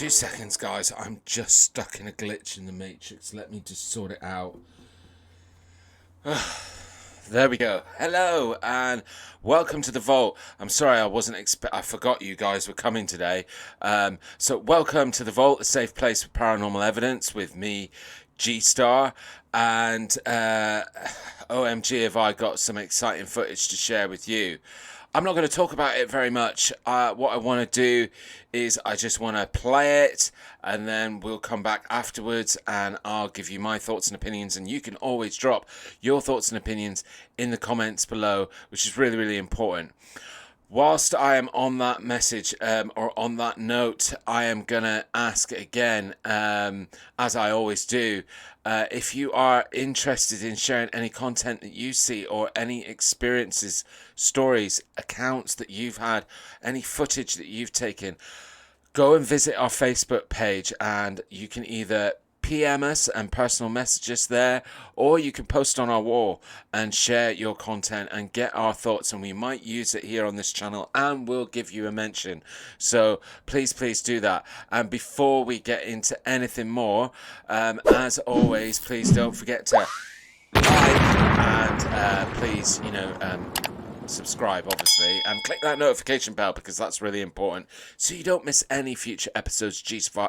2 seconds, guys. I'm just stuck in a glitch in the Matrix. Let me just sort it out. There we go. Hello and welcome to the Vault. I'm sorry I forgot you guys were coming today. So welcome to the Vault, a safe place for paranormal evidence with me, G-Star, and OMG have I got some exciting footage to share with you. I'm not going to talk about it very much. What I want to do is I just want to play it, and then we'll come back afterwards and I'll give you my thoughts and opinions, and you can always drop your thoughts and opinions in the comments below, which is really, really important. Whilst I am on that message, or on that note, I am going to ask again, as I always do, if you are interested in sharing any content that you see or any experiences, stories, accounts that you've had, any footage that you've taken, go and visit our Facebook page, and you can either PM us and personal message us there, or you can post on our wall and share your content and get our thoughts, and we might use it here on this channel and we'll give you a mention. So please do that. And before we get into anything more, as always, please don't forget to like and please, subscribe, obviously, and click that notification bell, because that's really important so you don't miss any future episodes. I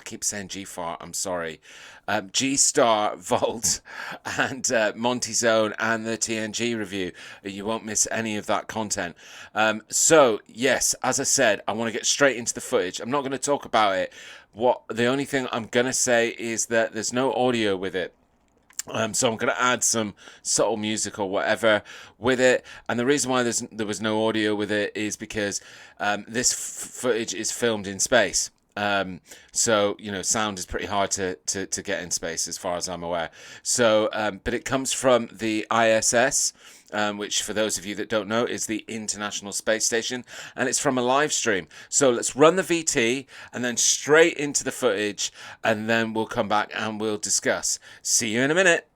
keep saying G-Fart, I'm sorry. G-Star Vault and Monty Zone and the TNG review. You won't miss any of that content. So yes, as I said, I want to get straight into the footage. I'm not going to talk about it. The only thing I'm going to say is that there's no audio with it. So I'm going to add some subtle music or whatever with it, and the reason why there was no audio with it is because this footage is filmed in space. So sound is pretty hard to get in space, as far as I'm aware. So but it comes from the ISS, which, for those of you that don't know, is the International Space Station, and it's from a live stream. So let's run the VT and then straight into the footage, and then we'll come back and we'll discuss. See you in a minute.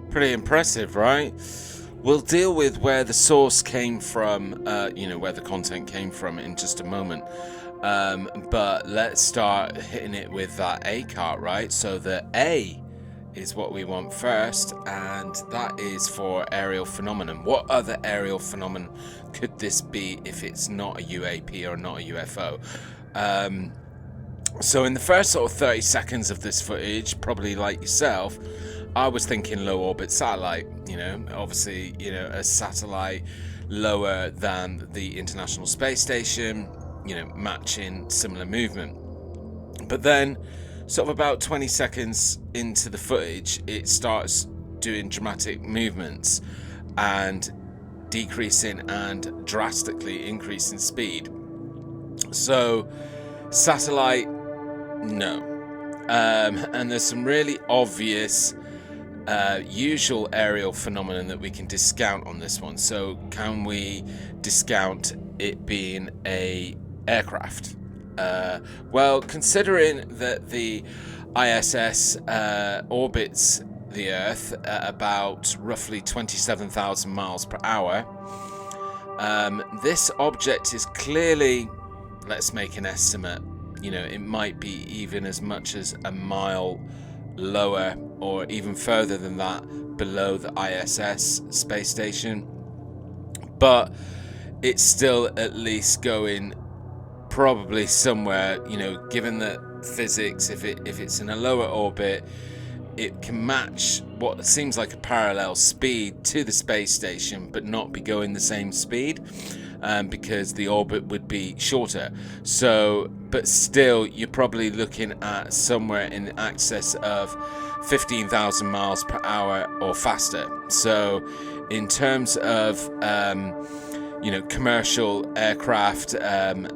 Pretty impressive, right? We'll deal with where the source came from, where the content came from, in just a moment. But let's start hitting it with that A cart, right? So the A is what we want first, and that is for aerial phenomenon. What other aerial phenomenon could this be if it's not a UAP or not a UFO? So in the first sort of 30 seconds of this footage, probably like yourself, I was thinking low orbit satellite, obviously, a satellite lower than the International Space Station, matching similar movement. But then sort of about 20 seconds into the footage, it starts doing dramatic movements and decreasing and drastically increasing speed. So satellite, no. And there's some really obvious usual aerial phenomenon that we can discount on this one. So can we discount it being a aircraft? Well, considering that the ISS orbits the Earth at about roughly 27,000 miles per hour, this object is clearly, let's make an estimate, it might be even as much as a mile lower or even further than that below the ISS space station, but it's still at least going probably somewhere, given that physics, if it's in a lower orbit, it can match what seems like a parallel speed to the space station but not be going the same speed, because the orbit would be shorter. So, but still, you're probably looking at somewhere in excess of 15,000 miles per hour or faster. So in terms of commercial aircraft,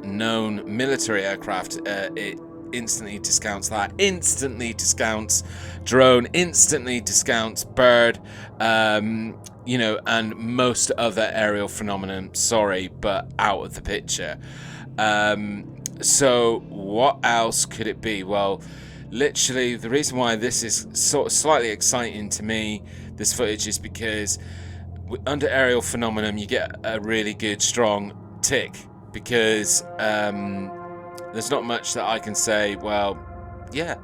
known military aircraft, it instantly discounts that, instantly discounts drone, instantly discounts bird, and most other aerial phenomenon, sorry, but out of the picture. So what else could it be? Well, literally, the reason why this is sort of slightly exciting to me, this footage, is because under aerial phenomenon you get a really good strong tick, because there's not much that I can say, well, yeah,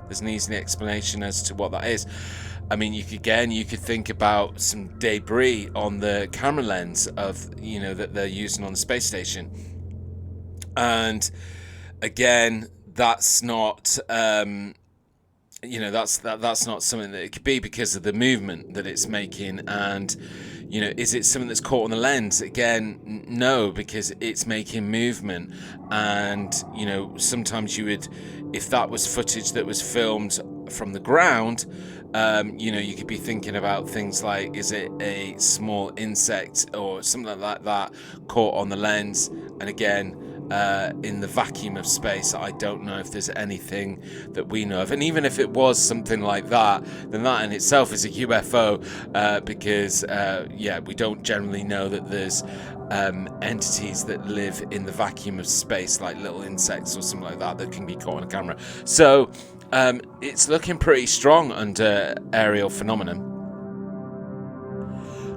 there's an easy explanation as to what that is. I mean, you could think about some debris on the camera lens of, that they're using on the space station. And again, that's not, that's not something that it could be because of the movement that it's making. And is it something that's caught on the lens? Again, no, because it's making movement. And sometimes you would, if that was footage that was filmed from the ground, you could be thinking about things like, is it a small insect or something like that caught on the lens? And again, in the vacuum of space, I don't know if there's anything that we know of. And even if it was something like that, then that in itself is a UFO, because we don't generally know that there's entities that live in the vacuum of space, like little insects or something like that can be caught on a camera. So it's looking pretty strong under aerial phenomenon.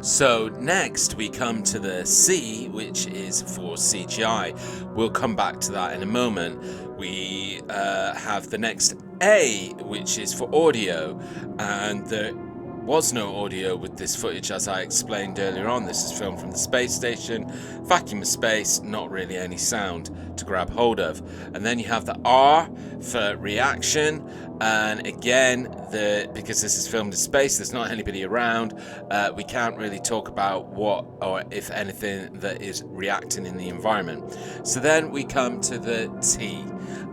So next we come to the C, which is for CGI. We'll come back to that in a moment. We have the next A, which is for audio, and there was no audio with this footage, as I explained earlier on. This is filmed from the space station, vacuum of space, not really any sound to grab hold of. And then you have the R for reaction, and again, because this is filmed in space, there's not anybody around, we can't really talk about what or if anything that is reacting in the environment. So then we come to the T,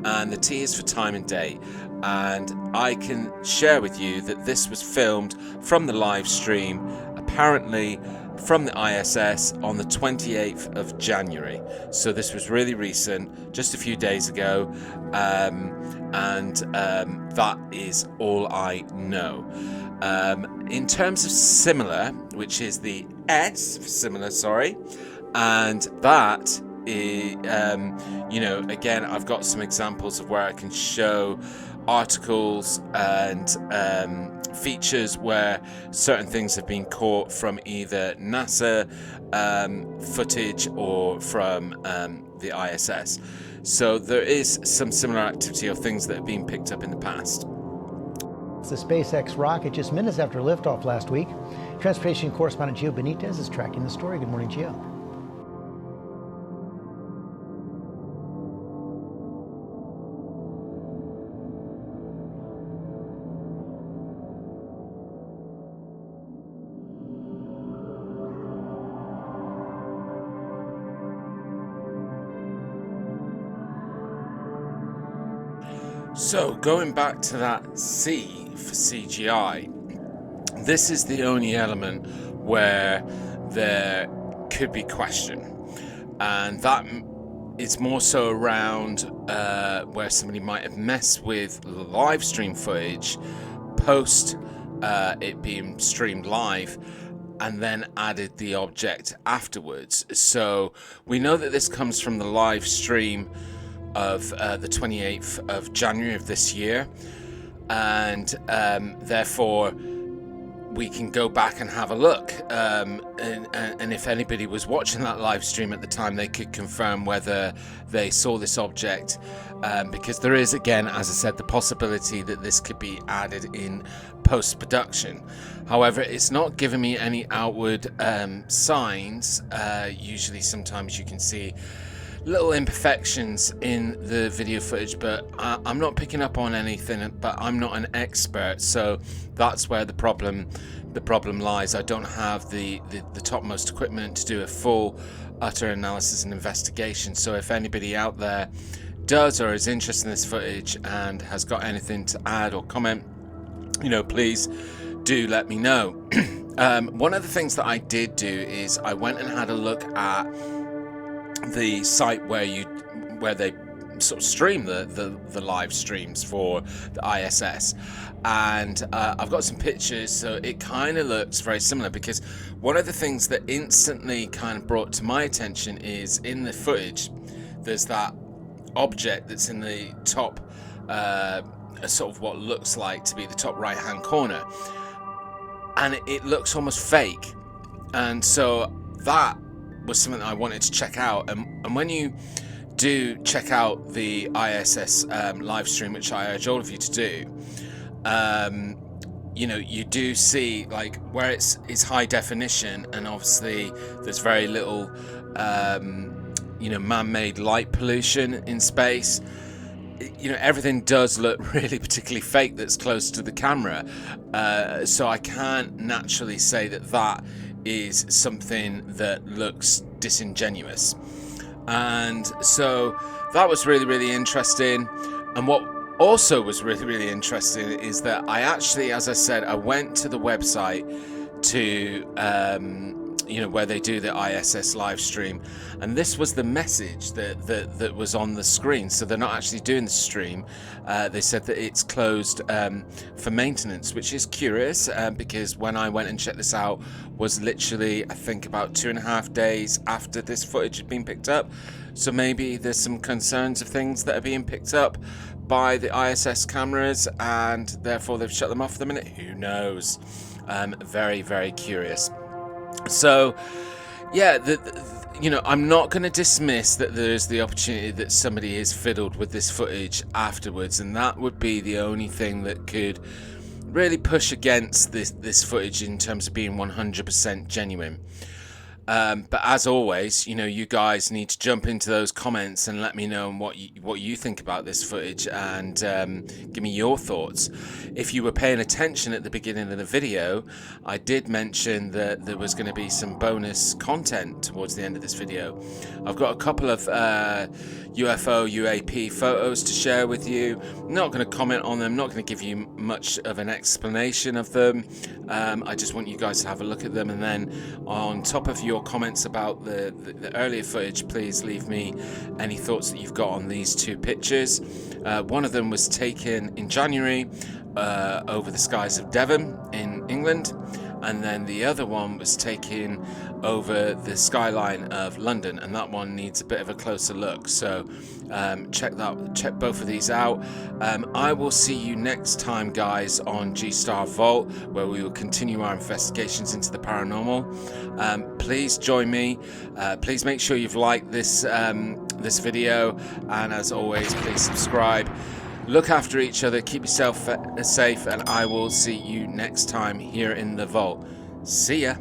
and the T is for time and date. And I can share with you that this was filmed from the live stream, apparently from the ISS, on the 28th of January. So this was really recent, just a few days ago, and that is all I know. In terms of similar, which is the S for similar, sorry, and that is, again, I've got some examples of where I can show articles and features where certain things have been caught from either NASA footage or from the ISS. So there is some similar activity or things that have been picked up in the past. It's the SpaceX rocket just minutes after liftoff last week. Transportation correspondent Gio Benitez is tracking the story. Good morning, Gio. So going back to that C for CGI, this is the only element where there could be question, and that is more so around where somebody might have messed with the live stream footage post it being streamed live and then added the object afterwards. So we know that this comes from the live stream of the 28th of January of this year, and therefore we can go back and have a look. And if anybody was watching that live stream at the time, they could confirm whether they saw this object, because there is, again, as I said, the possibility that this could be added in post-production. However, it's not giving me any outward signs. Usually sometimes you can see little imperfections in the video footage, but I'm not picking up on anything. But I'm not an expert, so that's where the problem lies. I don't have the topmost equipment to do a full, utter analysis and investigation. So if anybody out there does or is interested in this footage and has got anything to add or comment, please do let me know. One of the things that I did do is I went and had a look at the site where they sort of stream the live streams for the ISS, and I've got some pictures, so it kind of looks very similar. Because one of the things that instantly kind of brought to my attention is in the footage there's that object that's in the top, sort of what looks like to be the top right hand corner, and it looks almost fake. And so that was something that I wanted to check out. And when you do check out the ISS live stream, which I urge all of you to do, you do see like where it's high definition, and obviously there's very little man-made light pollution in space. Everything does look really particularly fake that's close to the camera, so I can't naturally say that is something that looks disingenuous. And so that was really, really interesting. And what also was really, really interesting is that I actually, as I said, I went to the website to where they do the ISS live stream, and this was the message that was on the screen. So they're not actually doing the stream. They said that it's closed for maintenance, which is curious, because when I went and checked this out was literally, I think, about 2.5 days after this footage had been picked up. So maybe there's some concerns of things that are being picked up by the ISS cameras, and therefore they've shut them off for the minute. Who knows? Very, very curious. So yeah, I'm not going to dismiss that there's the opportunity that somebody is fiddled with this footage afterwards, and that would be the only thing that could really push against this footage in terms of being 100% genuine. But as always, you guys need to jump into those comments and let me know what you think about this footage, and give me your thoughts. If you were paying attention at the beginning of the video, I did mention that there was going to be some bonus content towards the end of this video. I've got a couple of UFO UAP photos to share with you. I'm not going to comment on them, not going to give you much of an explanation of them. I just want you guys to have a look at them, and then on top of your comments about the earlier footage, please leave me any thoughts that you've got on these two pictures. One of them was taken in January over the skies of Devon in England, and then the other one was taken over the skyline of London, and that one needs a bit of a closer look. So check both of these out. I will see you next time, guys, on G-Star Vault, where we will continue our investigations into the paranormal. Please join me. Please make sure you've liked this video, and as always, please subscribe. Look after each other, keep yourself safe, and I will see you next time here in the vault. See ya.